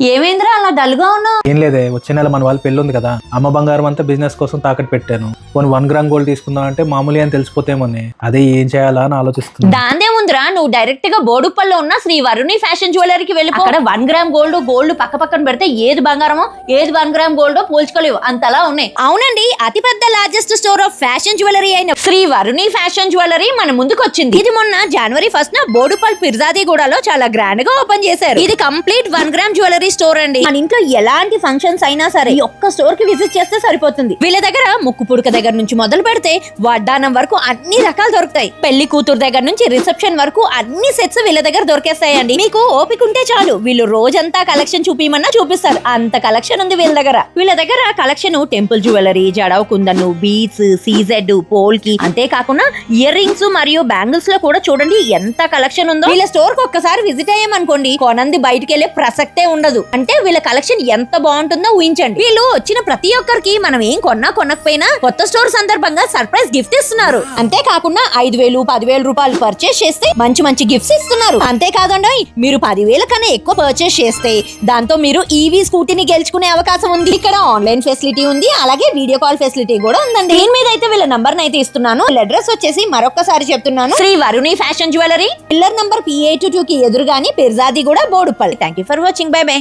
ఏమైందిరా అలా డల్గా ఉన్నావు? ఏం లేదే, వచ్చే నెల మన వాళ్ళ పెళ్లి ఉంది కదా, అమ్మ బంగారం అంతా బిజినెస్ కోసం తాకట్టు పెట్టాను. పోనీ 1 గ్రామ్ గోల్డ్ తీసుకుందాం అంటే మామూలు అని తెలిసిపోతేమోనే, అదే ఏం చేయాలా అని ఆలోచిస్తున్నా. దాందేముందిరా, నువ్వు డైరెక్ట్ గా బోడుప్పల్లో ఉన్న శ్రీ వరుణి ఫ్యాషన్ జ్యువెలరీకి వెళ్ళిపో. అక్కడ 1 గ్రామ్ గోల్డ్ పక్క పక్కన పెడితే ఏది బంగారమో ఏది 1 గ్రామ్ గోల్డ్ పోల్చుకోలేవు, అంతలా ఉన్నాయి. అవునండి, అతిపెద్ద largest store of fashion jewellery అయిన శ్రీ వరుణి ఫ్యాషన్ జ్యువెలరీ మన ముందుకు వచ్చింది. ఇది మొన్న జనవరి 1 న బోడుపల్ పిర్జాదిగూడలో చాలా గ్రాండ్ గా ఓపెన్ చేశారు. ఇది కంప్లీట్ 1 గ్రామ్ జ్యువెలరీ స్టోర్ అండి. మన ఇంట్లో ఎలాంటి ఫంక్షన్స్ అయినా సరే ఈ ఒక్క స్టోర్ కి విజిట్ చేస్తే సరిపోతుంది. వీళ్ళ దగ్గర ముక్కు పుడక దగ్గర నుంచి మొదలు పెడితే వడ్డానం వరకు అన్ని రకాలు దొరుకుతాయి. పెళ్లి కూతురు దగ్గర నుంచి రిసెప్షన్ వరకు అన్ని సెట్స్ వీళ్ళ దగ్గర దొరికేస్తాయండి. మీకు ఓపిక ఉంటే చాలు, వీళ్ళు రోజంతా కలెక్షన్ చూపిమన్నా చూపిస్తారు, అంత కలెక్షన్ ఉంది వీళ్ళ దగ్గర. వీళ్ళ దగ్గర collection temple jewellery, జడవ కుందను, beads, CZ, పోల్కి, అంతేకాకుండా ఇయర్ రింగ్స్ మరియు బ్యాంగిల్స్ లో కూడా చూడండి ఎంత కలెక్షన్ ఉందో. వీళ్ళ స్టోర్ కి ఒక్కసారి విజిట్ అయ్యామనుకోండి, కొనంది బయటకు వెళ్లే ప్రసక్తే ఉండదు. అంటే వీళ్ళ కలెక్షన్ ఎంత బాగుంటుందో ఊహించండి. వీళ్ళు వచ్చిన ప్రతి ఒక్కరికి మనం ఏం కొనకపోయినా కొత్త స్టోర్ సందర్భంగా సర్ప్రైజ్ గిఫ్ట్ ఇస్తున్నారు. అంతేకాకుండా 5,000, 10,000 రూపాయలు పర్చేస్ చేస్తే మంచి గిఫ్ట్స్ ఇస్తున్నారు. అంతేకాదండి, మీరు 10,000 కన్నా ఎక్కువ పర్చేస్ చేస్తే దాంతో మీరు ఈవీ స్కూటీని గెలుచుకునే అవకాశం ఉంది. ఇక్కడ ఆన్లైన్ ఫెసిలిటీ ఉంది, అలాగే వీడియో కాల్ ఫెసిలిటీ కూడా ఉందండి. దీని మీద అయితే వీళ్ళ నంబర్ అయితే ఇస్తున్నాను. అడ్రస్ వచ్చేసి మరొకసారి చెప్తున్నాను, Shri Varuni fashion jewellery, pillar number PA22 కి ఎదురుగాని Peerzadiguda, Boduppal. Thank you for watching. Bye by.